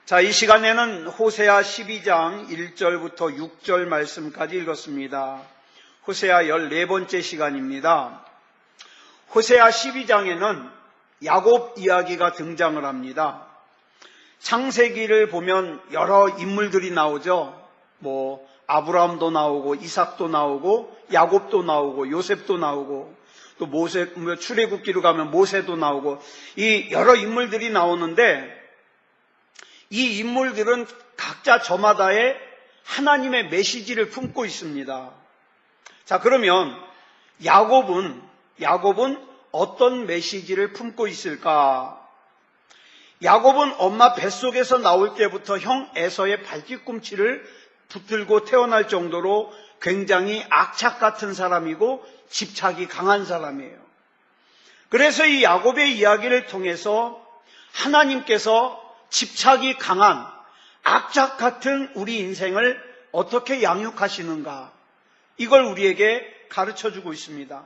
자, 이 시간에는 호세아 12장 1절부터 6절 말씀까지 읽었습니다. 호세아 14번째 시간입니다. 호세아 12장에는 야곱 이야기가 등장을 합니다. 창세기를 보면 여러 인물들이 나오죠. 아브라함도 나오고 이삭도 나오고 야곱도 나오고 요셉도 나오고 또 모세, 출애굽기로 가면 모세도 나오고 이 여러 인물들이 나오는데 이 인물들은 각자 저마다의 하나님의 메시지를 품고 있습니다. 자, 그러면 야곱은 어떤 메시지를 품고 있을까? 야곱은 엄마 뱃속에서 나올 때부터 형 에서의 발뒤꿈치를 붙들고 태어날 정도로 굉장히 악착 같은 사람이고 집착이 강한 사람이에요. 그래서 이 야곱의 이야기를 통해서 하나님께서 집착이 강한 악착 같은 우리 인생을 어떻게 양육하시는가, 이걸 우리에게 가르쳐주고 있습니다.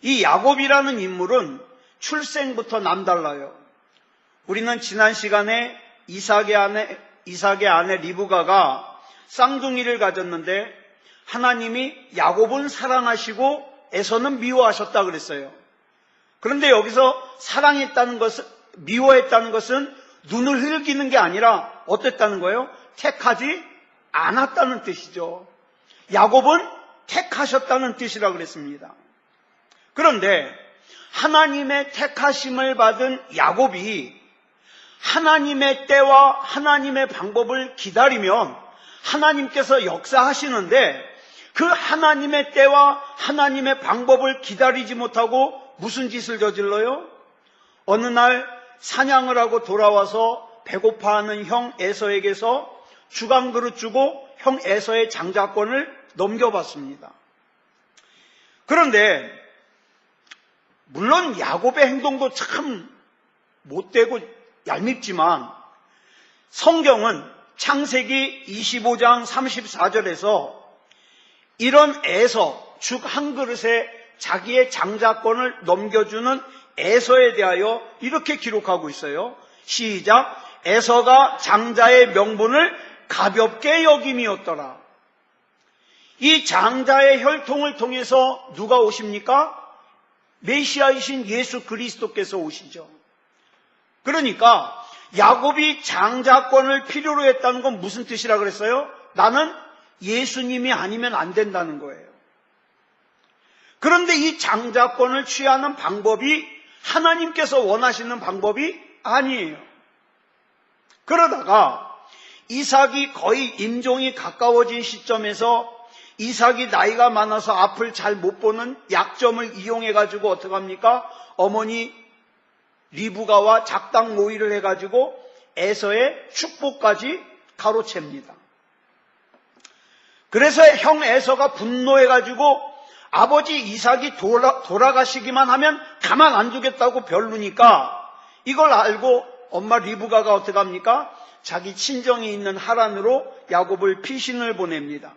이 야곱이라는 인물은 출생부터 남달라요. 우리는 지난 시간에 이삭의 아내 리브가가 쌍둥이를 가졌는데 하나님이 야곱은 사랑하시고 에서는 미워하셨다 그랬어요. 그런데 여기서 사랑했다는 것은, 미워했다는 것은 눈을 흘기는 게 아니라 어땠다는 거예요? 택하지 않았다는 뜻이죠. 야곱은 택하셨다는 뜻이라 그랬습니다. 그런데 하나님의 택하심을 받은 야곱이 하나님의 때와 하나님의 방법을 기다리면 하나님께서 역사하시는데 그 하나님의 때와 하나님의 방법을 기다리지 못하고 무슨 짓을 저질러요? 어느 날 사냥을 하고 돌아와서 배고파하는 형 에서에게서 주강그릇 주고 형 에서의 장자권을 넘겨받습니다. 그런데 물론 야곱의 행동도 참 못되고 얄밉지만 성경은 창세기 25장 34절에서 이런 에서, 죽 한 그릇에 자기의 장자권을 넘겨주는 에서에 대하여 이렇게 기록하고 있어요. 시작. 에서가 장자의 명분을 가볍게 여김이었더라. 이 장자의 혈통을 통해서 누가 오십니까? 메시아이신 예수 그리스도께서 오시죠. 그러니까 야곱이 장자권을 필요로 했다는 건 무슨 뜻이라 그랬어요? 나는 예수님이 아니면 안 된다는 거예요. 그런데 이 장자권을 취하는 방법이 하나님께서 원하시는 방법이 아니에요. 그러다가 이삭이 거의 임종이 가까워진 시점에서 이삭이 나이가 많아서 앞을 잘 못 보는 약점을 이용해가지고 어떡합니까? 어머니 리브가와 작당 모의를 해가지고 에서의 축복까지 가로챕니다. 그래서 형 에서가 분노해가지고 아버지 이삭이 돌아가시기만 하면 가만 안 두겠다고 별루니까 이걸 알고 엄마 리브가가 어떻게 합니까? 자기 친정이 있는 하란으로 야곱을 피신을 보냅니다.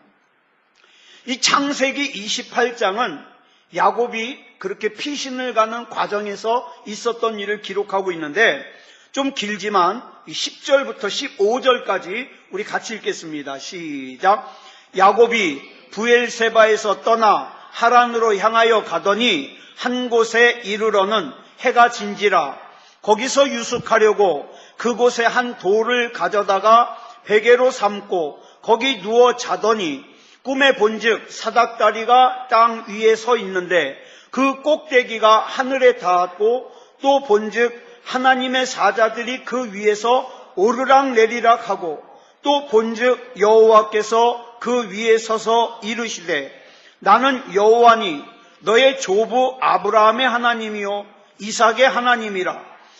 이 창세기 28장은 야곱이 그렇게 피신을 가는 과정에서 있었던 일을 기록하고 있는데 좀 길지만 10절부터 15절까지 우리 같이 읽겠습니다. 시작. 야곱이 부엘세바에서 떠나 하란으로 향하여 가더니 한 곳에 이르러는 해가 진지라. 거기서 유숙하려고 그곳에 한 돌을 가져다가 베개로 삼고 거기 누워 자더니 꿈에 본즉 사닥다리가 땅 위에 서 있는데 그 꼭대기가 하늘에 닿았고 또 본즉 하나님의 사자들이 그 위에서 오르락 내리락 하고 또 본즉 여호와께서 그 위에 서서 이르시되 나는 여호와니 너의 조부 아브라함의 하나님이요 이삭의 하나님이라.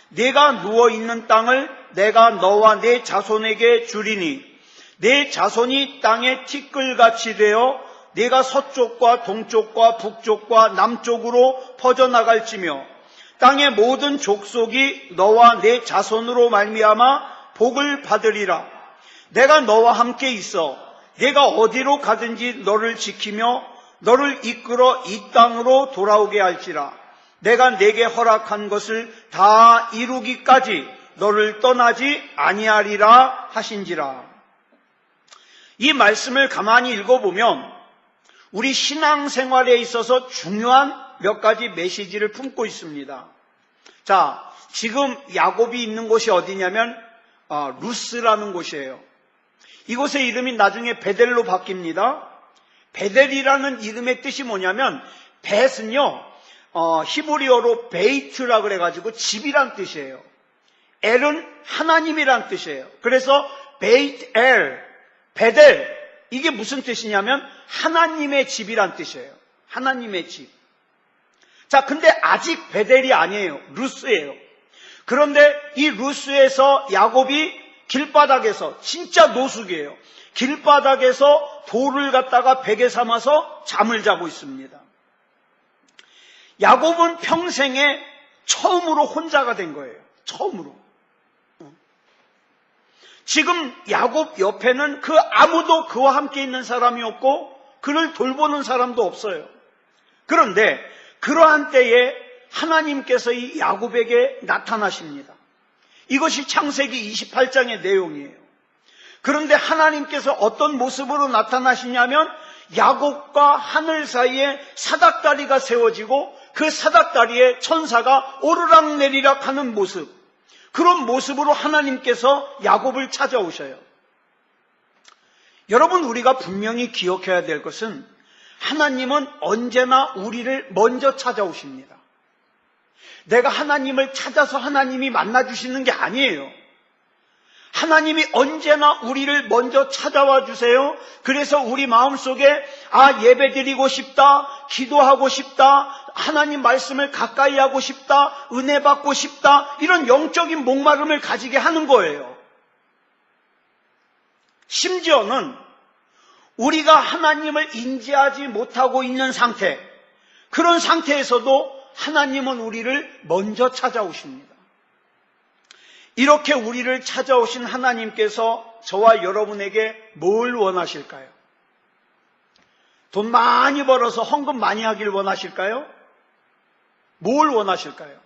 내가 누워있는 땅을 내가 너와 내 자손에게 주리니 내 자손이 땅의 티끌같이 되어 내가 서쪽과 동쪽과 북쪽과 남쪽으로 퍼져나갈지며 땅의 모든 족속이 너와 내 자손으로 말미암아 복을 받으리라. 내가 너와 함께 있어 내가 어디로 가든지 너를 지키며 너를 이끌어 이 땅으로 돌아오게 할지라. 내가 내게 허락한 것을 다 이루기까지 너를 떠나지 아니하리라 하신지라. 이 말씀을 가만히 읽어보면 우리 신앙생활에 있어서 중요한 몇 가지 메시지를 품고 있습니다. 자, 지금 야곱이 있는 곳이 어디냐면 루스라는 곳이에요. 이곳의 이름이 나중에 베델로 바뀝니다. 베델이라는 이름의 뜻이 뭐냐면, 벳은요 히브리어로 베이트라 그래가지고 집이란 뜻이에요. 엘은 하나님이란 뜻이에요. 그래서 베이트 엘, 베델, 이게 무슨 뜻이냐면 하나님의 집이란 뜻이에요. 하나님의 집. 자, 근데 아직 베델이 아니에요. 루스예요. 그런데 이 루스에서 야곱이 길바닥에서, 진짜 노숙이에요. 길바닥에서 돌을 갖다가 베개 삼아서 잠을 자고 있습니다. 야곱은 평생에 처음으로 혼자가 된 거예요. 처음으로. 지금 야곱 옆에는 아무도 그와 함께 있는 사람이 없고 그를 돌보는 사람도 없어요. 그런데 그러한 때에 하나님께서 이 야곱에게 나타나십니다. 이것이 창세기 28장의 내용이에요. 그런데 하나님께서 어떤 모습으로 나타나시냐면 야곱과 하늘 사이에 사닥다리가 세워지고 그 사닥다리에 천사가 오르락내리락 하는 모습, 그런 모습으로 하나님께서 야곱을 찾아오셔요. 여러분, 우리가 분명히 기억해야 될 것은 하나님은 언제나 우리를 먼저 찾아오십니다. 내가 하나님을 찾아서 하나님이 만나주시는 게 아니에요. 하나님이 언제나 우리를 먼저 찾아와 주세요. 그래서 우리 마음속에 예배드리고 싶다, 기도하고 싶다, 하나님 말씀을 가까이 하고 싶다, 은혜 받고 싶다, 이런 영적인 목마름을 가지게 하는 거예요. 심지어는 우리가 하나님을 인지하지 못하고 있는 상태, 그런 상태에서도 하나님은 우리를 먼저 찾아오십니다. 이렇게 우리를 찾아오신 하나님께서 저와 여러분에게 뭘 원하실까요? 돈 많이 벌어서 헌금 많이 하길 원하실까요? 뭘 원하실까요?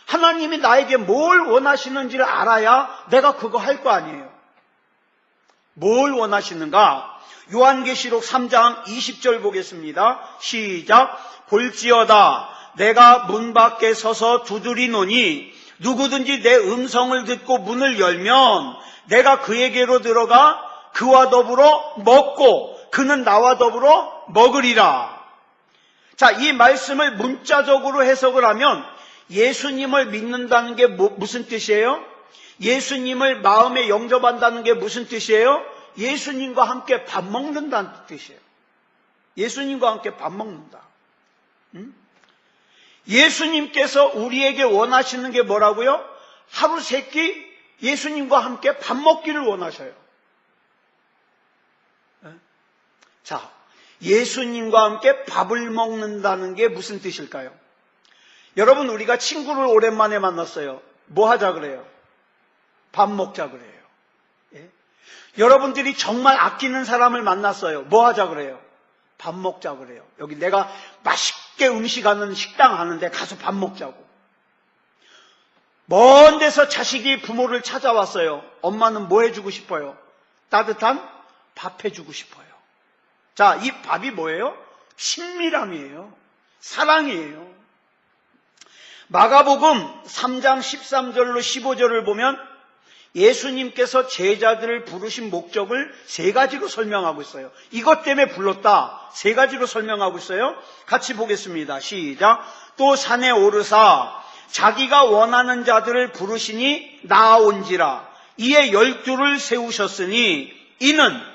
하나님이 나에게 뭘 원하시는지를 알아야 내가 그거 할 거 아니에요. 뭘 원하시는가? 요한계시록 3장 20절 보겠습니다. 시작. 볼지어다 내가 문 밖에 서서 두드리노니 누구든지 내 음성을 듣고 문을 열면 내가 그에게로 들어가 그와 더불어 먹고 그는 나와 더불어 먹으리라. 자, 이 말씀을 문자적으로 해석을 하면 예수님을 믿는다는 게 무슨 뜻이에요? 예수님을 마음에 영접한다는 게 무슨 뜻이에요? 예수님과 함께 밥 먹는다는 뜻이에요. 예수님과 함께 밥 먹는다. 예수님께서 우리에게 원하시는 게 뭐라고요? 하루 세 끼 예수님과 함께 밥 먹기를 원하셔요. 자, 예수님과 함께 밥을 먹는다는 게 무슨 뜻일까요? 여러분, 우리가 친구를 오랜만에 만났어요. 뭐 하자 그래요? 밥 먹자 그래요. 예? 여러분들이 정말 아끼는 사람을 만났어요. 뭐 하자 그래요? 밥 먹자 그래요. 여기 내가 맛있게 음식하는 식당 하는데 가서 밥 먹자고. 먼 데서 자식이 부모를 찾아왔어요. 엄마는 뭐 해주고 싶어요? 따뜻한 밥 해주고 싶어요. 자, 이 밥이 뭐예요? 친밀함이에요. 사랑이에요. 마가복음 3장 13절로 15절을 보면 예수님께서 제자들을 부르신 목적을 세 가지로 설명하고 있어요. 이것 때문에 불렀다. 세 가지로 설명하고 있어요. 같이 보겠습니다. 시작. 또 산에 오르사 자기가 원하는 자들을 부르시니 나아온지라. 이에 12를 세우셨으니 이는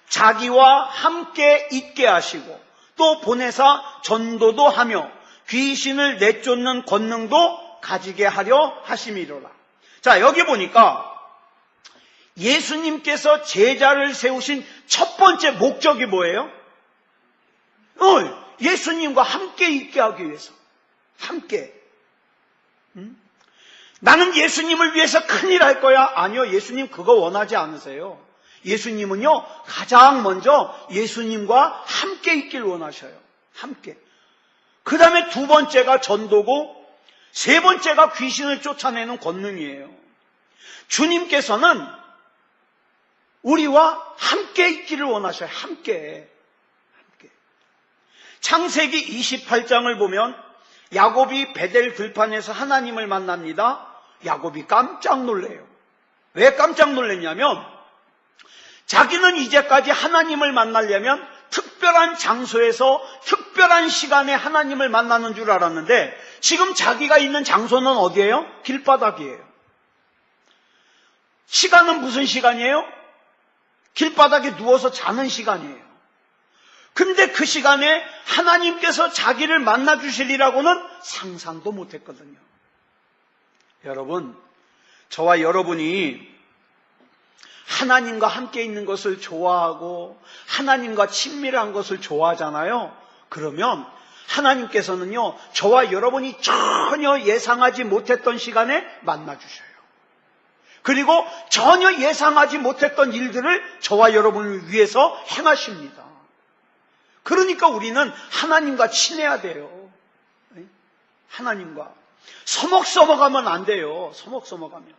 자기와 함께 있게 하시고 또 보내사 전도도 하며 귀신을 내쫓는 권능도 가지게 하려 하심이로라. 자, 여기 보니까 예수님께서 제자를 세우신 첫 번째 목적이 뭐예요? 예수님과 함께 있게 하기 위해서. 함께. 나는 예수님을 위해서 큰일 할 거야. 아니요, 예수님 그거 원하지 않으세요. 예수님은요, 가장 먼저 예수님과 함께 있길 원하셔요. 함께. 그 다음에 두 번째가 전도고 세 번째가 귀신을 쫓아내는 권능이에요. 주님께서는 우리와 함께 있기를 원하셔요. 함께. 창세기 28장을 보면 야곱이 베델 들판에서 하나님을 만납니다. 야곱이 깜짝 놀래요. 왜 깜짝 놀랐냐면 자기는 이제까지 하나님을 만나려면 특별한 장소에서 특별한 시간에 하나님을 만나는 줄 알았는데 지금 자기가 있는 장소는 어디예요? 길바닥이에요. 시간은 무슨 시간이에요? 길바닥에 누워서 자는 시간이에요. 근데 그 시간에 하나님께서 자기를 만나 주시리라고는 상상도 못했거든요. 여러분, 저와 여러분이 하나님과 함께 있는 것을 좋아하고 하나님과 친밀한 것을 좋아하잖아요. 그러면 하나님께서는요, 저와 여러분이 전혀 예상하지 못했던 시간에 만나 주셔요. 그리고 전혀 예상하지 못했던 일들을 저와 여러분을 위해서 행하십니다. 그러니까 우리는 하나님과 친해야 돼요. 하나님과 서먹서먹하면 안 돼요. 서먹서먹하면.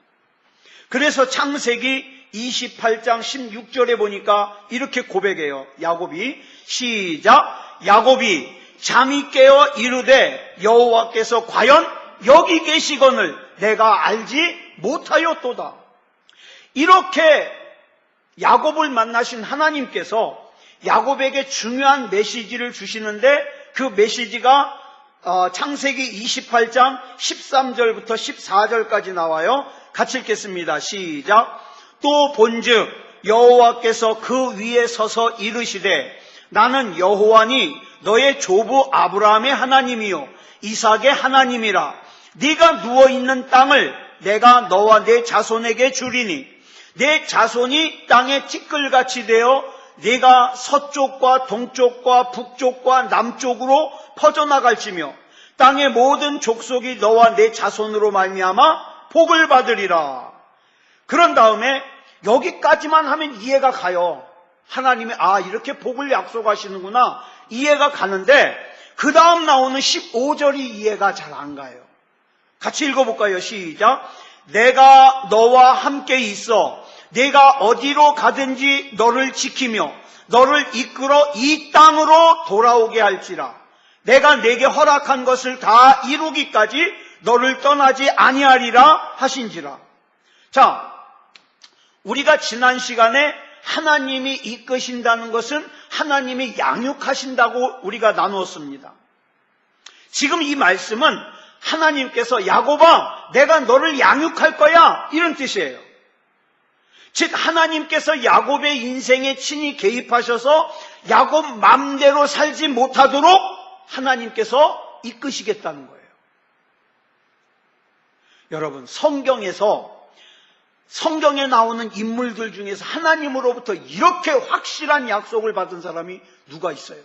그래서 창세기 28장 16절에 보니까 이렇게 고백해요. 야곱이 시작. 야곱이 잠이 깨어 이르되 여호와께서 과연 여기 계시거늘 내가 알지 못하였도다. 이렇게 야곱을 만나신 하나님께서 야곱에게 중요한 메시지를 주시는데 그 메시지가 창세기 28장 13절부터 14절까지 나와요. 같이 읽겠습니다. 시작. 또 본즉 여호와께서 그 위에 서서 이르시되 나는 여호와니 너의 조부 아브라함의 하나님이요 이삭의 하나님이라. 네가 누워있는 땅을 내가 너와 내 자손에게 주리니 내 자손이 땅에 티끌같이 되어 네가 서쪽과 동쪽과 북쪽과 남쪽으로 퍼져나갈지며 땅의 모든 족속이 너와 내 자손으로 말미암아 복을 받으리라. 그런 다음에 여기까지만 하면 이해가 가요. 하나님이 이렇게 복을 약속하시는구나 이해가 가는데 그 다음 나오는 15절이 이해가 잘 안 가요. 같이 읽어볼까요? 시작. 내가 너와 함께 있어 내가 어디로 가든지 너를 지키며 너를 이끌어 이 땅으로 돌아오게 할지라. 내가 내게 허락한 것을 다 이루기까지 너를 떠나지 아니하리라 하신지라. 자, 우리가 지난 시간에 하나님이 이끄신다는 것은 하나님이 양육하신다고 우리가 나누었습니다. 지금 이 말씀은 하나님께서 야곱아 내가 너를 양육할 거야 이런 뜻이에요. 즉 하나님께서 야곱의 인생에 친히 개입하셔서 야곱 맘대로 살지 못하도록 하나님께서 이끄시겠다는 거예요. 여러분, 성경에 나오는 인물들 중에서 하나님으로부터 이렇게 확실한 약속을 받은 사람이 누가 있어요?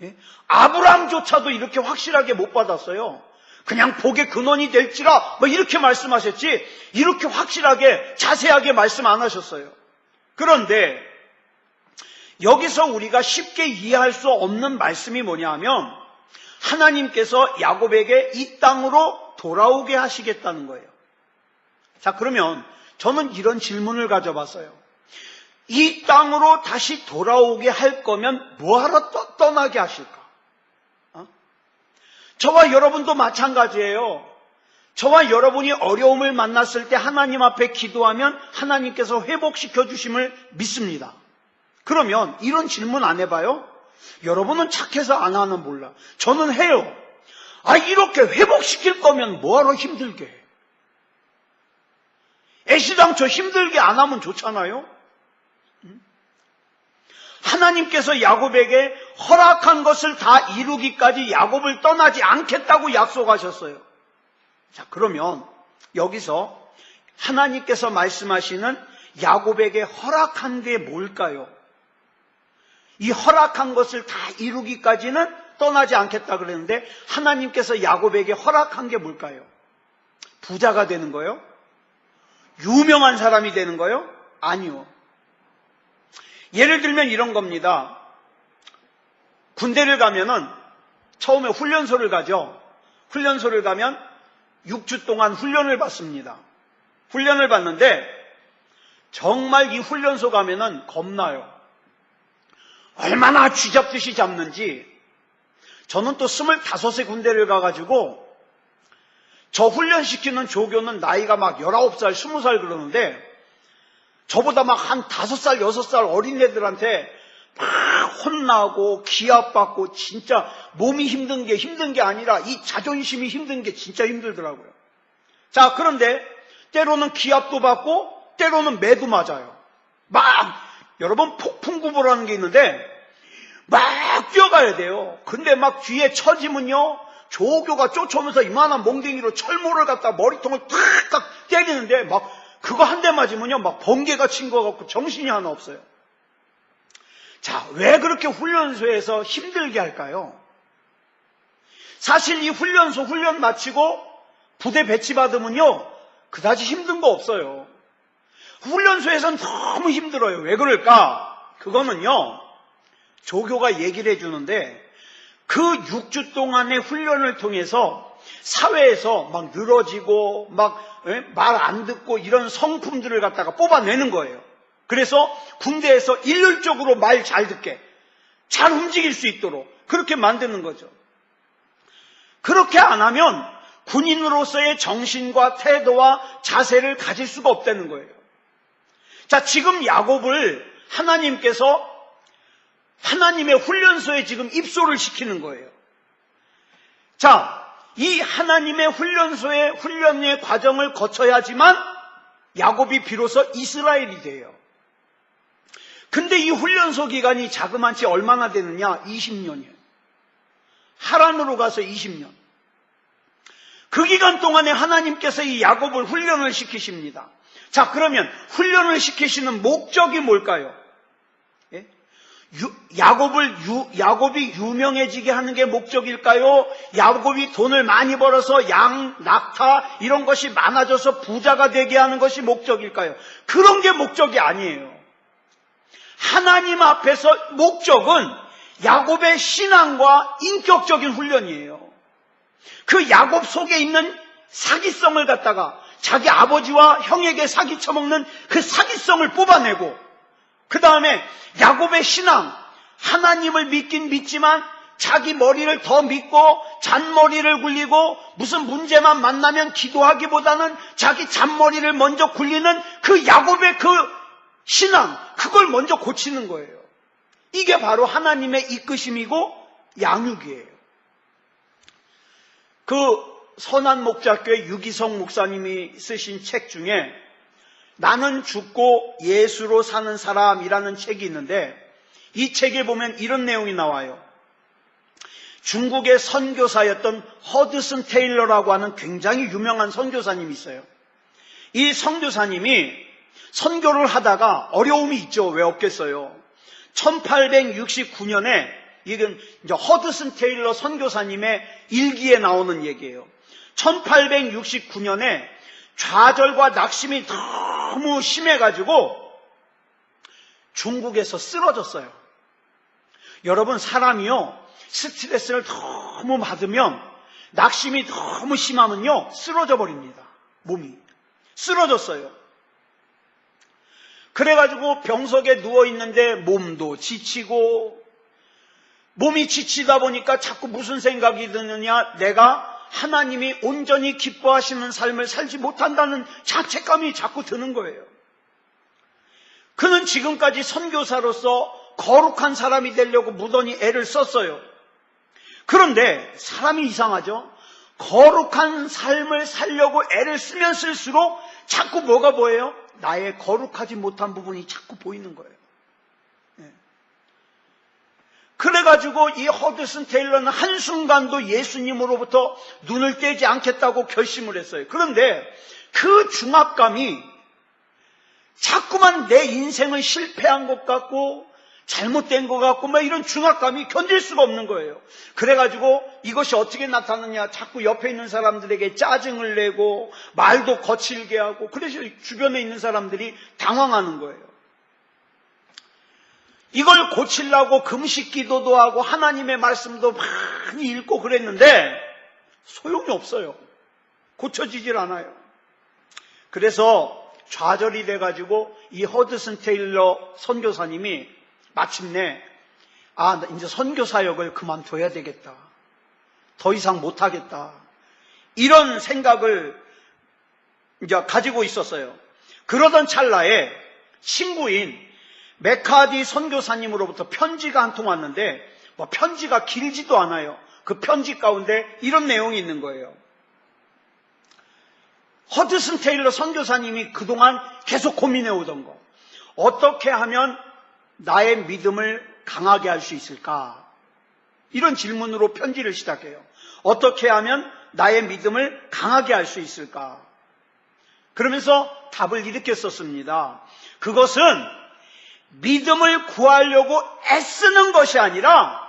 예? 아브라함조차도 이렇게 확실하게 못 받았어요. 그냥 복의 근원이 될지라 이렇게 말씀하셨지 이렇게 확실하게 자세하게 말씀 안 하셨어요. 그런데 여기서 우리가 쉽게 이해할 수 없는 말씀이 뭐냐 하면 하나님께서 야곱에게 이 땅으로 돌아오게 하시겠다는 거예요. 자, 그러면 저는 이런 질문을 가져봤어요. 이 땅으로 다시 돌아오게 할 거면 뭐하러 떠나게 하실까? 저와 여러분도 마찬가지예요. 저와 여러분이 어려움을 만났을 때 하나님 앞에 기도하면 하나님께서 회복시켜 주심을 믿습니다. 그러면 이런 질문 안 해봐요? 여러분은 착해서 안 하는 몰라. 저는 해요. 이렇게 회복시킬 거면 뭐하러 힘들게 해? 애시당초 힘들게 안 하면 좋잖아요. 하나님께서 야곱에게 허락한 것을 다 이루기까지 야곱을 떠나지 않겠다고 약속하셨어요. 자, 그러면 여기서 하나님께서 말씀하시는 야곱에게 허락한 게 뭘까요? 이 허락한 것을 다 이루기까지는 떠나지 않겠다 그랬는데 하나님께서 야곱에게 허락한 게 뭘까요? 부자가 되는 거요? 유명한 사람이 되는 거요? 아니요. 예를 들면 이런 겁니다. 군대를 가면은 처음에 훈련소를 가죠. 훈련소를 가면 6주 동안 훈련을 받습니다. 훈련을 받는데 정말 이 훈련소 가면은 겁나요. 얼마나 쥐잡듯이 잡는지. 저는 또 25세 군대를 가가지고 저 훈련시키는 조교는 나이가 막 19살, 20살 그러는데 저보다 막 한 5살, 6살 어린 애들한테 막 혼나고 기합받고 진짜 몸이 힘든 게 아니라 이 자존심이 힘든 게 진짜 힘들더라고요. 자, 그런데 때로는 기합도 받고 때로는 매도 맞아요. 막 여러분 폭풍구보라는 게 있는데 막 뛰어가야 돼요. 근데 막 뒤에 처지면요 조교가 쫓아오면서 이만한 몽댕이로 철모를 갖다 머리통을 탁탁 때리는데 막 그거 한 대 맞으면요 막 번개가 친 것 같고 정신이 하나 없어요. 자, 왜 그렇게 훈련소에서 힘들게 할까요? 사실 이 훈련소 훈련 마치고 부대 배치받으면요 그다지 힘든 거 없어요. 훈련소에서는 너무 힘들어요. 왜 그럴까? 그거는요 조교가 얘기를 해주는데 그 6주 동안의 훈련을 통해서 사회에서 막 늘어지고 막 말 안 듣고 이런 성품들을 갖다가 뽑아내는 거예요. 그래서 군대에서 일률적으로 말 잘 듣게 잘 움직일 수 있도록 그렇게 만드는 거죠. 그렇게 안 하면 군인으로서의 정신과 태도와 자세를 가질 수가 없다는 거예요. 자, 지금 야곱을 하나님께서 하나님의 훈련소에 지금 입소를 시키는 거예요. 자, 이 하나님의 훈련소의 훈련의 과정을 거쳐야지만 야곱이 비로소 이스라엘이 돼요. 근데 이 훈련소 기간이 자그마치 얼마나 되느냐? 20년이에요. 하란으로 가서 20년. 그 기간 동안에 하나님께서 이 야곱을 훈련을 시키십니다. 자, 그러면 훈련을 시키시는 목적이 뭘까요? 예? 야곱이 유명해지게 하는 게 목적일까요? 야곱이 돈을 많이 벌어서 양, 낙타 이런 것이 많아져서 부자가 되게 하는 것이 목적일까요? 그런 게 목적이 아니에요. 하나님 앞에서 목적은 야곱의 신앙과 인격적인 훈련이에요. 그 야곱 속에 있는 사기성을 갖다가 자기 아버지와 형에게 사기쳐먹는 그 사기성을 뽑아내고 그 다음에 야곱의 신앙, 하나님을 믿긴 믿지만 자기 머리를 더 믿고 잔머리를 굴리고 무슨 문제만 만나면 기도하기보다는 자기 잔머리를 먼저 굴리는 그 야곱의 그 신앙, 그걸 먼저 고치는 거예요. 이게 바로 하나님의 이끄심이고 양육이에요. 그 선한목자교회 유기성 목사님이 쓰신 책 중에 나는 죽고 예수로 사는 사람이라는 책이 있는데 이 책에 보면 이런 내용이 나와요. 중국의 선교사였던 허드슨 테일러라고 하는 굉장히 유명한 선교사님이 있어요. 이 선교사님이 선교를 하다가 어려움이 있죠. 왜 없겠어요? 1869년에 이건 이제 허드슨 테일러 선교사님의 일기에 나오는 얘기예요. 1869년에 좌절과 낙심이 너무 심해가지고 중국에서 쓰러졌어요. 여러분, 사람이요 스트레스를 너무 받으면 낙심이 너무 심하면요 쓰러져 버립니다. 몸이 쓰러졌어요. 그래가지고 병석에 누워있는데 몸도 지치고 몸이 지치다 보니까 자꾸 무슨 생각이 드느냐, 내가 하나님이 온전히 기뻐하시는 삶을 살지 못한다는 자책감이 자꾸 드는 거예요. 그는 지금까지 선교사로서 거룩한 사람이 되려고 무던히 애를 썼어요. 그런데 사람이 이상하죠? 거룩한 삶을 살려고 애를 쓰면 쓸수록 자꾸 뭐가 보여요? 나의 거룩하지 못한 부분이 자꾸 보이는 거예요. 그래가지고 이 허드슨 테일러는 한순간도 예수님으로부터 눈을 떼지 않겠다고 결심을 했어요. 그런데 그 중압감이 자꾸만 내 인생은 실패한 것 같고 잘못된 것 같고 막 이런 중압감이 견딜 수가 없는 거예요. 그래가지고 이것이 어떻게 나타나느냐, 자꾸 옆에 있는 사람들에게 짜증을 내고 말도 거칠게 하고, 그래서 주변에 있는 사람들이 당황하는 거예요. 이걸 고치려고 금식 기도도 하고 하나님의 말씀도 많이 읽고 그랬는데 소용이 없어요. 고쳐지질 않아요. 그래서 좌절이 돼가지고 이 허드슨 테일러 선교사님이 마침내 이제 선교 사역을 그만둬야 되겠다. 더 이상 못하겠다. 이런 생각을 이제 가지고 있었어요. 그러던 찰나에 친구인 메카디 선교사님으로부터 편지가 한 통 왔는데 편지가 길지도 않아요. 그 편지 가운데 이런 내용이 있는 거예요. 허드슨 테일러 선교사님이 그동안 계속 고민해 오던 거. 어떻게 하면 나의 믿음을 강하게 할 수 있을까? 이런 질문으로 편지를 시작해요. 어떻게 하면 나의 믿음을 강하게 할 수 있을까? 그러면서 답을 이렇게 썼습니다. 그것은 믿음을 구하려고 애쓰는 것이 아니라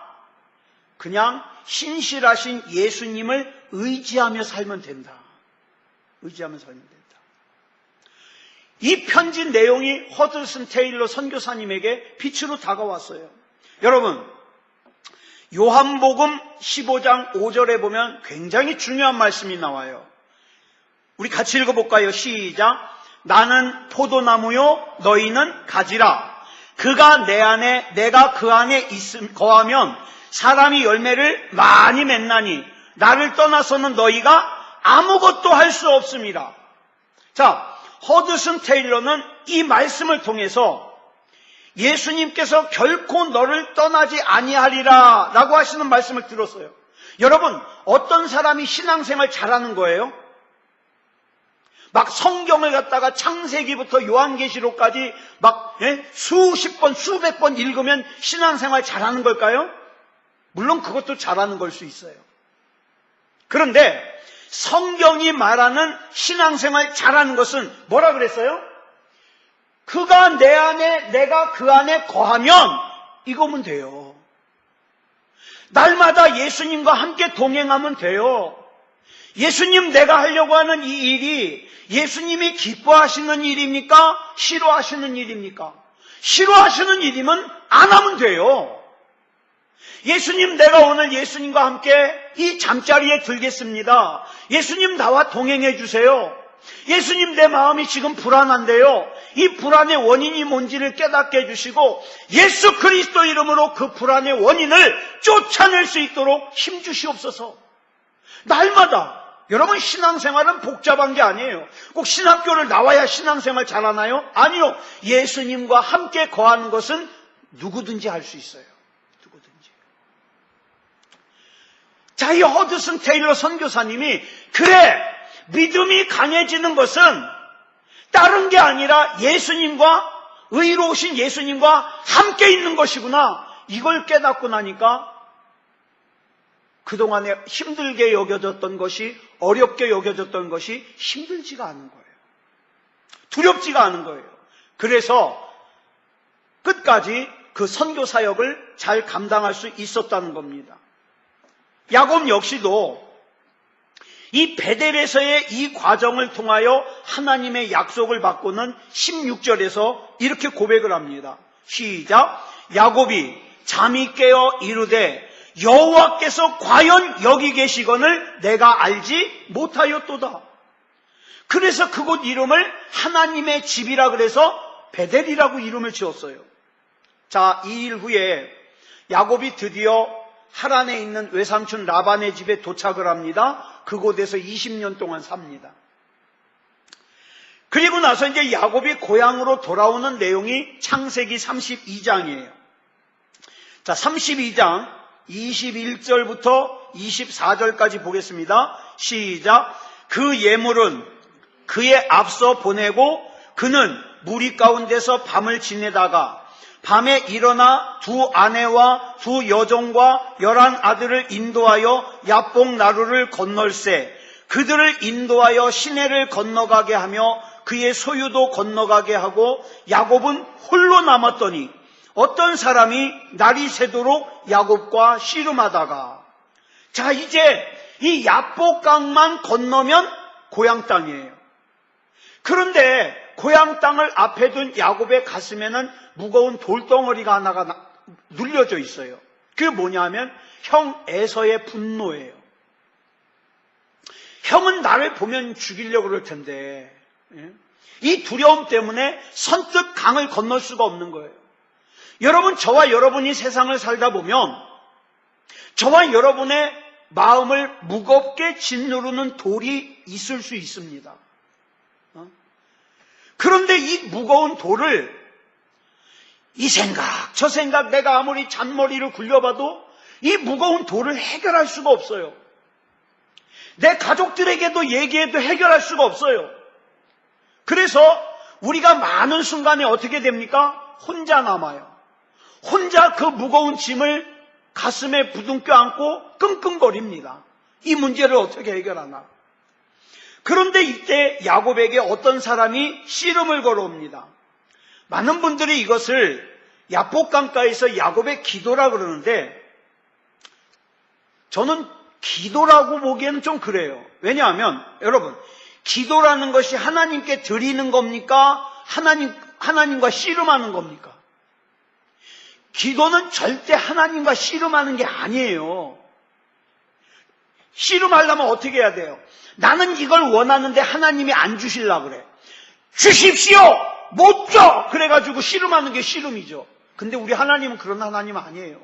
그냥 신실하신 예수님을 의지하며 살면 된다. 의지하며 살면 된다. 이 편지 내용이 허드슨 테일러 선교사님에게 빛으로 다가왔어요. 여러분, 요한복음 15장 5절에 보면 굉장히 중요한 말씀이 나와요. 우리 같이 읽어볼까요? 시작. 나는 포도나무요 너희는 가지라. 그가 내 안에 내가 그 안에 거하면 사람이 열매를 많이 맺나니 나를 떠나서는 너희가 아무것도 할 수 없습니다. 자, 허드슨 테일러는 이 말씀을 통해서 예수님께서 결코 너를 떠나지 아니하리라 라고 하시는 말씀을 들었어요. 여러분, 어떤 사람이 신앙생활 잘하는 거예요? 막 성경을 갖다가 창세기부터 요한계시록까지 막 수십 번, 수백 번 읽으면 신앙생활 잘하는 걸까요? 물론 그것도 잘하는 걸 수 있어요. 그런데 성경이 말하는 신앙생활 잘하는 것은 뭐라 그랬어요? 그가 내 안에 내가 그 안에 거하면 이거면 돼요. 날마다 예수님과 함께 동행하면 돼요. 예수님 내가 하려고 하는 이 일이 예수님이 기뻐하시는 일입니까? 싫어하시는 일입니까? 싫어하시는 일이면 안 하면 돼요. 예수님 내가 오늘 예수님과 함께 이 잠자리에 들겠습니다. 예수님 나와 동행해 주세요. 예수님 내 마음이 지금 불안한데요. 이 불안의 원인이 뭔지를 깨닫게 해주시고 예수 그리스도 이름으로 그 불안의 원인을 쫓아낼 수 있도록 힘주시옵소서. 날마다 여러분 신앙생활은 복잡한 게 아니에요. 꼭 신학교를 나와야 신앙생활 잘하나요? 아니요. 예수님과 함께 거하는 것은 누구든지 할 수 있어요. 누구든지. 자, 이 허드슨 테일러 선교사님이 그래 믿음이 강해지는 것은 다른 게 아니라 예수님과 의로우신 예수님과 함께 있는 것이구나. 이걸 깨닫고 나니까 그동안에 힘들게 여겨졌던 것이 어렵게 여겨졌던 것이 힘들지가 않은 거예요. 두렵지가 않은 거예요. 그래서 끝까지 그 선교 사역을 잘 감당할 수 있었다는 겁니다. 야곱 역시도 이 베델에서의 이 과정을 통하여 하나님의 약속을 받고는 16절에서 이렇게 고백을 합니다. 시작. 야곱이 잠이 깨어 이르되 여호와께서 과연 여기 계시거늘 내가 알지 못하였도다. 그래서 그곳 이름을 하나님의 집이라 그래서 베델이라고 이름을 지었어요. 자, 이 일 후에 야곱이 드디어 하란에 있는 외삼촌 라반의 집에 도착을 합니다. 그곳에서 20년 동안 삽니다. 그리고 나서 이제 야곱이 고향으로 돌아오는 내용이 창세기 32장이에요. 자, 32장 21절부터 24절까지 보겠습니다. 시작. 그 예물은 그의 앞서 보내고 그는 무리 가운데서 밤을 지내다가 밤에 일어나 두 아내와 두 여종과 11 아들을 인도하여 야복 나루를 건널세 그들을 인도하여 시내를 건너가게 하며 그의 소유도 건너가게 하고 야곱은 홀로 남았더니 어떤 사람이 날이 새도록 야곱과 씨름하다가 자 이제 이 야복강만 건너면 고향 땅이에요. 그런데 고향 땅을 앞에 둔 야곱의 가슴에는 무거운 돌덩어리가 하나가 눌려져 있어요. 그게 뭐냐면 형 에서의 분노예요. 형은 나를 보면 죽이려고 그럴 텐데 이 두려움 때문에 선뜻 강을 건널 수가 없는 거예요. 여러분, 저와 여러분이 세상을 살다 보면 저와 여러분의 마음을 무겁게 짓누르는 돌이 있을 수 있습니다. 그런데 이 무거운 돌을 이 생각, 저 생각, 내가 아무리 잔머리를 굴려봐도 이 무거운 돌을 해결할 수가 없어요. 내 가족들에게도 얘기해도 해결할 수가 없어요. 그래서 우리가 많은 순간에 어떻게 됩니까? 혼자 남아요. 혼자 그 무거운 짐을 가슴에 부둥켜 안고 끙끙거립니다. 이 문제를 어떻게 해결하나? 그런데 이때 야곱에게 어떤 사람이 씨름을 걸어옵니다. 많은 분들이 이것을 야복강가에서 야곱의 기도라 그러는데 저는 기도라고 보기에는 좀 그래요. 왜냐하면 여러분, 기도라는 것이 하나님께 드리는 겁니까? 하나님과 씨름하는 겁니까? 기도는 절대 하나님과 씨름하는 게 아니에요. 씨름하려면 어떻게 해야 돼요? 나는 이걸 원하는데 하나님이 안 주실라 그래. 주십시오! 못 줘! 그래가지고 씨름하는 게 씨름이죠. 근데 우리 하나님은 그런 하나님 아니에요.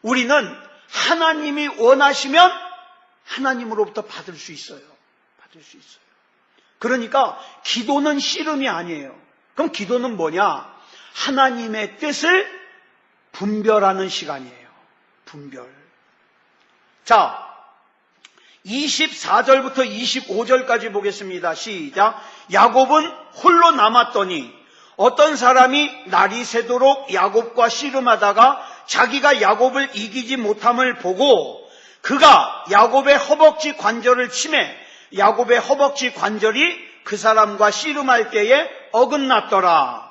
우리는 하나님이 원하시면 하나님으로부터 받을 수 있어요. 받을 수 있어요. 그러니까 기도는 씨름이 아니에요. 그럼 기도는 뭐냐? 하나님의 뜻을 분별하는 시간이에요. 분별. 자, 24절부터 25절까지 보겠습니다. 시작. 야곱은 홀로 남았더니 어떤 사람이 날이 새도록 야곱과 씨름하다가 자기가 야곱을 이기지 못함을 보고 그가 야곱의 허벅지 관절을 치매 야곱의 허벅지 관절이 그 사람과 씨름할 때에 어긋났더라.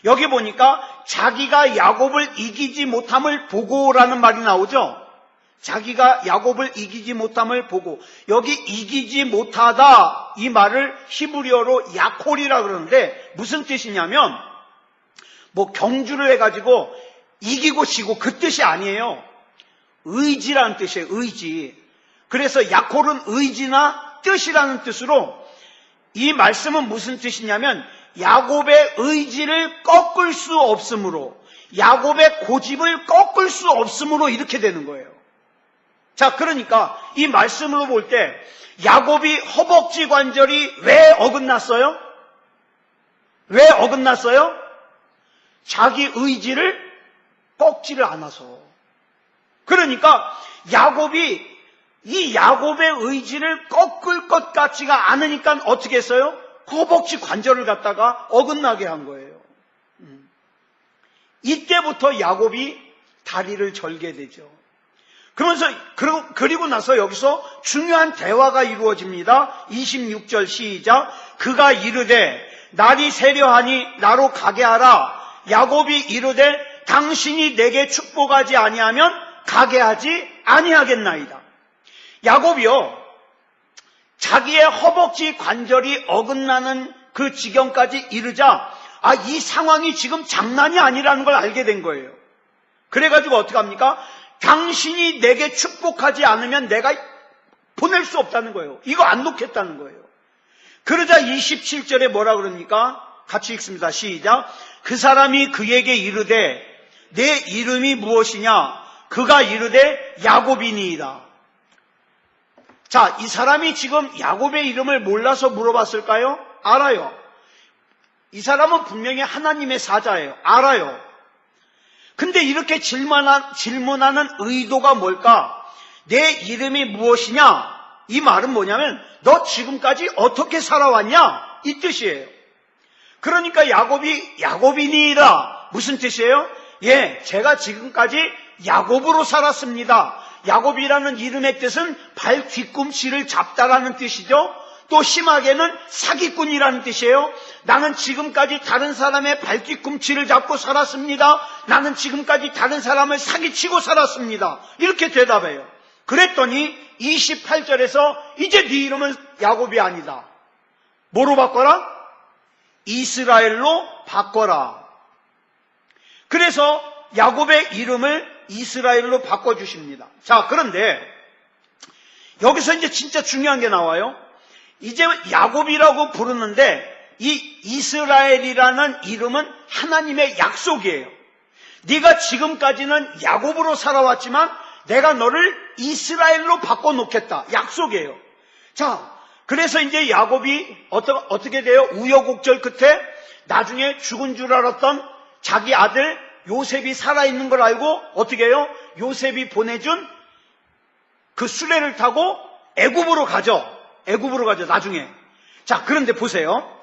여기 보니까 자기가 야곱을 이기지 못함을 보고라는 말이 나오죠. 자기가 야곱을 이기지 못함을 보고, 여기 이기지 못하다 이 말을 히브리어로 야콜이라 그러는데 무슨 뜻이냐면 뭐 경주를 해가지고 이기고 지고 그 뜻이 아니에요. 의지라는 뜻이에요. 의지. 그래서 야콜은 의지나 뜻이라는 뜻으로 이 말씀은 무슨 뜻이냐면 야곱의 의지를 꺾을 수 없으므로, 야곱의 고집을 꺾을 수 없으므로 이렇게 되는 거예요. 자, 그러니까 이 말씀으로 볼 때 야곱이 허벅지 관절이 왜 어긋났어요? 왜 어긋났어요? 자기 의지를 꺾지를 않아서. 그러니까 야곱이 이 야곱의 의지를 꺾을 것 같지가 않으니까 어떻게 했어요? 허벅지 관절을 갖다가 어긋나게 한 거예요. 이때부터 야곱이 다리를 절게 되죠. 그러면서 그리고 나서 여기서 중요한 대화가 이루어집니다. 26절 시작. 그가 이르되 날이 새려하니 나로 가게 하라. 야곱이 이르되 당신이 내게 축복하지 아니하면 가게 하지 아니하겠나이다. 야곱이요, 자기의 허벅지 관절이 어긋나는 그 지경까지 이르자 이 상황이 지금 장난이 아니라는 걸 알게 된 거예요. 그래가지고 어떻게 합니까? 당신이 내게 축복하지 않으면 내가 보낼 수 없다는 거예요. 이거 안 놓겠다는 거예요. 그러자 27절에 뭐라 그럽니까? 같이 읽습니다. 시작. 그 사람이 그에게 이르되 내 이름이 무엇이냐? 그가 이르되 야곱이니이다. 자, 이 사람이 지금 야곱의 이름을 몰라서 물어봤을까요? 알아요. 이 사람은 분명히 하나님의 사자예요. 알아요. 근데 이렇게 질문하는 의도가 뭘까? 내 이름이 무엇이냐? 이 말은 뭐냐면 너 지금까지 어떻게 살아왔냐? 이 뜻이에요. 그러니까 야곱이 야곱이니라 무슨 뜻이에요? 예, 제가 지금까지 야곱으로 살았습니다. 야곱이라는 이름의 뜻은 발 뒤꿈치를 잡다라는 뜻이죠. 또 심하게는 사기꾼이라는 뜻이에요. 나는 지금까지 다른 사람의 발 뒤꿈치를 잡고 살았습니다. 나는 지금까지 다른 사람을 사기치고 살았습니다. 이렇게 대답해요. 그랬더니 28절에서 이제 네 이름은 야곱이 아니다. 뭐로 바꿔라? 이스라엘로 바꿔라. 그래서 야곱의 이름을 이스라엘로 바꿔주십니다. 자, 그런데 여기서 이제 진짜 중요한 게 나와요. 이제 야곱이라고 부르는데 이 이스라엘이라는 이름은 하나님의 약속이에요. 네가 지금까지는 야곱으로 살아왔지만 내가 너를 이스라엘로 바꿔놓겠다. 약속이에요. 자, 그래서 이제 야곱이 어떻게 돼요? 우여곡절 끝에 나중에 죽은 줄 알았던 자기 아들 요셉이 살아있는 걸 알고 어떻게 해요? 요셉이 보내준 그 수레를 타고 애굽으로 가죠. 나중에. 자, 그런데 보세요.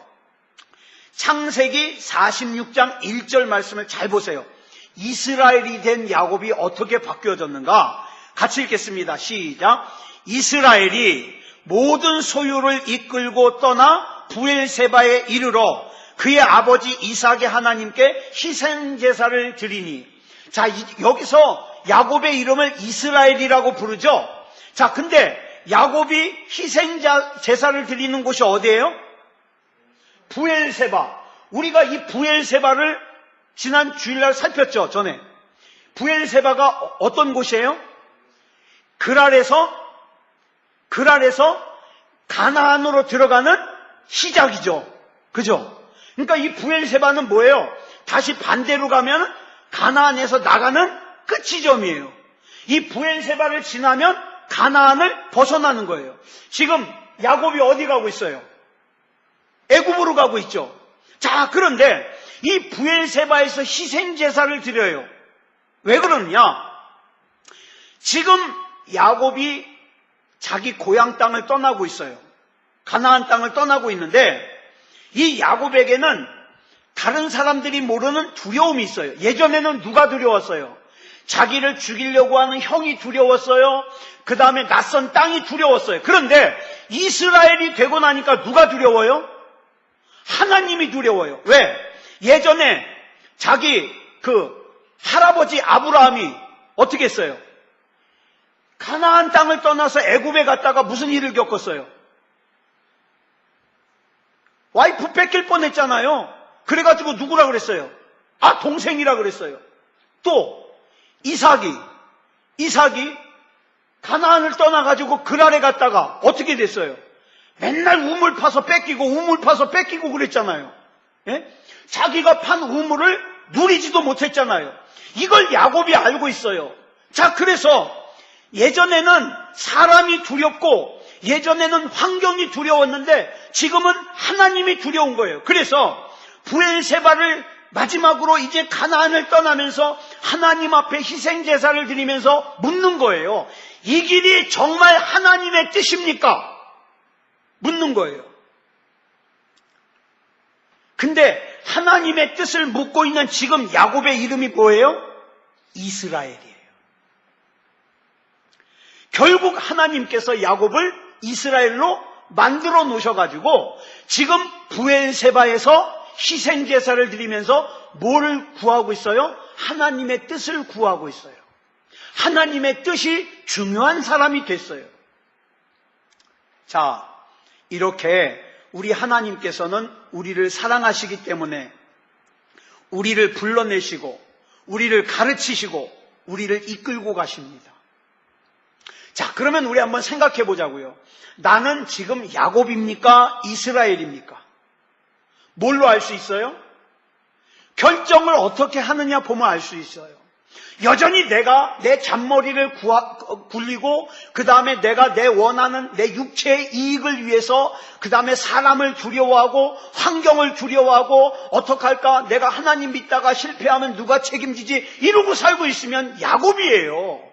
창세기 46장 1절 말씀을 잘 보세요. 이스라엘이 된 야곱이 어떻게 바뀌어졌는가? 같이 읽겠습니다. 시작. 이스라엘이 모든 소유를 이끌고 떠나 부엘세바에 이르러 그의 아버지 이삭의 하나님께 희생제사를 드리니. 자, 여기서 야곱의 이름을 이스라엘이라고 부르죠. 자, 근데 야곱이 희생제사를 드리는 곳이 어디예요? 부엘세바. 우리가 이 부엘세바를 지난 주일날 살폈죠, 전에. 부엘세바가 어떤 곳이에요? 그랄에서 가나안으로 들어가는 시작이죠. 그죠? 그러니까 이 부엘세바는 뭐예요? 다시 반대로 가면 가나안에서 나가는 끝지점이에요. 이 부엘세바를 지나면 가나안을 벗어나는 거예요. 지금 야곱이 어디 가고 있어요? 애굽으로 가고 있죠. 자, 그런데 이 부엘세바에서 희생제사를 드려요. 왜 그러느냐? 지금 야곱이 자기 고향 땅을 떠나고 있어요. 가나안 땅을 떠나고 있는데 이 야곱에게는 다른 사람들이 모르는 두려움이 있어요. 예전에는 누가 두려웠어요? 자기를 죽이려고 하는 형이 두려웠어요. 그 다음에 낯선 땅이 두려웠어요. 그런데 이스라엘이 되고 나니까 누가 두려워요? 하나님이 두려워요. 왜? 예전에 자기 할아버지 아브라함이 어떻게 했어요? 가나안 땅을 떠나서 애굽에 갔다가 무슨 일을 겪었어요? 와이프 뺏길 뻔했잖아요. 그래가지고 누구라 그랬어요? 동생이라 그랬어요. 또 이삭이 가나안을 떠나가지고 그랄에 갔다가 어떻게 됐어요? 맨날 우물 파서 뺏기고 그랬잖아요. 예? 자기가 판 우물을 누리지도 못했잖아요. 이걸 야곱이 알고 있어요. 자, 그래서 예전에는 사람이 두렵고 예전에는 환경이 두려웠는데 지금은 하나님이 두려운 거예요. 그래서 부엘세바를 마지막으로 이제 가나안을 떠나면서 하나님 앞에 희생제사를 드리면서 묻는 거예요. 이 길이 정말 하나님의 뜻입니까? 묻는 거예요. 근데 하나님의 뜻을 묻고 있는 지금 야곱의 이름이 뭐예요? 이스라엘이에요. 결국 하나님께서 야곱을 이스라엘로 만들어 놓으셔가지고 지금 부엘세바에서 희생제사를 드리면서 뭘 구하고 있어요? 하나님의 뜻을 구하고 있어요. 하나님의 뜻이 중요한 사람이 됐어요. 자, 이렇게 우리 하나님께서는 우리를 사랑하시기 때문에 우리를 불러내시고 우리를 가르치시고 우리를 이끌고 가십니다. 자, 그러면 우리 한번 생각해 보자고요. 나는 지금 야곱입니까? 이스라엘입니까? 뭘로 알 수 있어요? 결정을 어떻게 하느냐 보면 알 수 있어요. 여전히 내가 내 잔머리를 굴리고 그 다음에 내가 내 원하는 내 육체의 이익을 위해서 그 다음에 사람을 두려워하고 환경을 두려워하고 어떡할까? 내가 하나님 믿다가 실패하면 누가 책임지지? 이러고 살고 있으면 야곱이에요.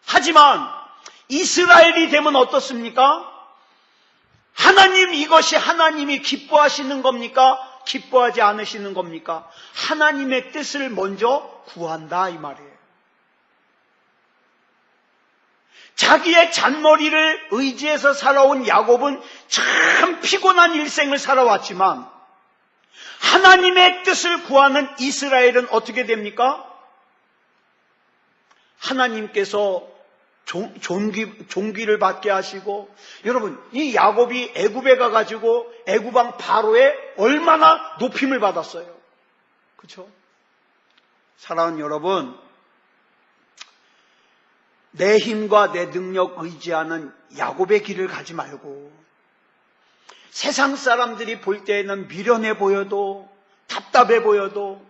하지만 이스라엘이 되면 어떻습니까? 하나님, 이것이 하나님이 기뻐하시는 겁니까? 기뻐하지 않으시는 겁니까? 하나님의 뜻을 먼저 구한다, 이 말이에요. 자기의 잔머리를 의지해서 살아온 야곱은 참 피곤한 일생을 살아왔지만 하나님의 뜻을 구하는 이스라엘은 어떻게 됩니까? 하나님께서 종기를 받게 하시고, 여러분, 이 야곱이 애굽에 가가지고 애굽왕 바로에 얼마나 높임을 받았어요. 그렇죠? 사랑하는 여러분, 내 힘과 내 능력 의지하는 야곱의 길을 가지 말고 세상 사람들이 볼 때에는 미련해 보여도 답답해 보여도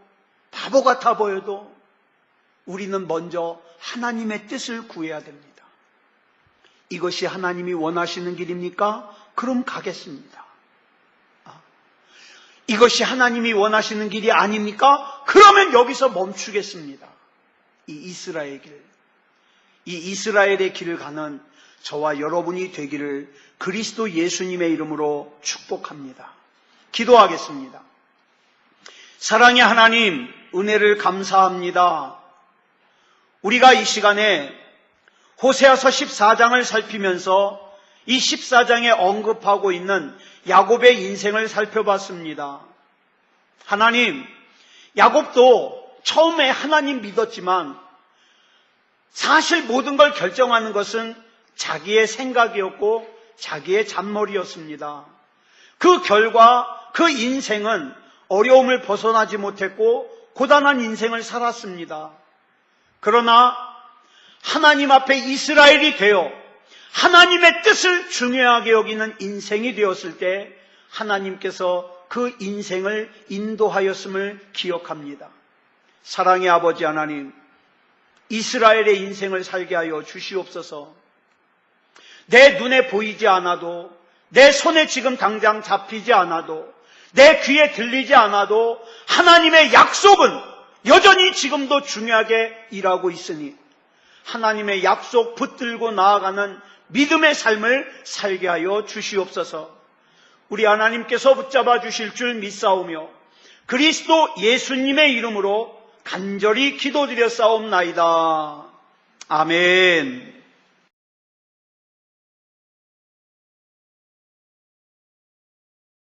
바보 같아 보여도 우리는 먼저 하나님의 뜻을 구해야 됩니다. 이것이 하나님이 원하시는 길입니까? 그럼 가겠습니다. 이것이 하나님이 원하시는 길이 아닙니까? 그러면 여기서 멈추겠습니다. 이 이스라엘의 길을 가는 저와 여러분이 되기를 그리스도 예수님의 이름으로 축복합니다. 기도하겠습니다. 사랑의 하나님, 은혜를 감사합니다. 우리가 이 시간에 호세아서 14장을 살피면서 이 14장에 언급하고 있는 야곱의 인생을 살펴봤습니다. 하나님, 야곱도 처음에 하나님 믿었지만 사실 모든 걸 결정하는 것은 자기의 생각이었고 자기의 잔머리였습니다. 그 결과 그 인생은 어려움을 벗어나지 못했고 고단한 인생을 살았습니다. 그러나 하나님 앞에 이스라엘이 되어 하나님의 뜻을 중요하게 여기는 인생이 되었을 때 하나님께서 그 인생을 인도하였음을 기억합니다. 사랑의 아버지 하나님, 이스라엘의 인생을 살게 하여 주시옵소서. 내 눈에 보이지 않아도, 내 손에 지금 당장 잡히지 않아도, 내 귀에 들리지 않아도 하나님의 약속은 여전히 지금도 중요하게 일하고 있으니 하나님의 약속 붙들고 나아가는 믿음의 삶을 살게 하여 주시옵소서. 우리 하나님께서 붙잡아 주실 줄 믿사오며 그리스도 예수님의 이름으로 간절히 기도드렸사옵나이다. 아멘.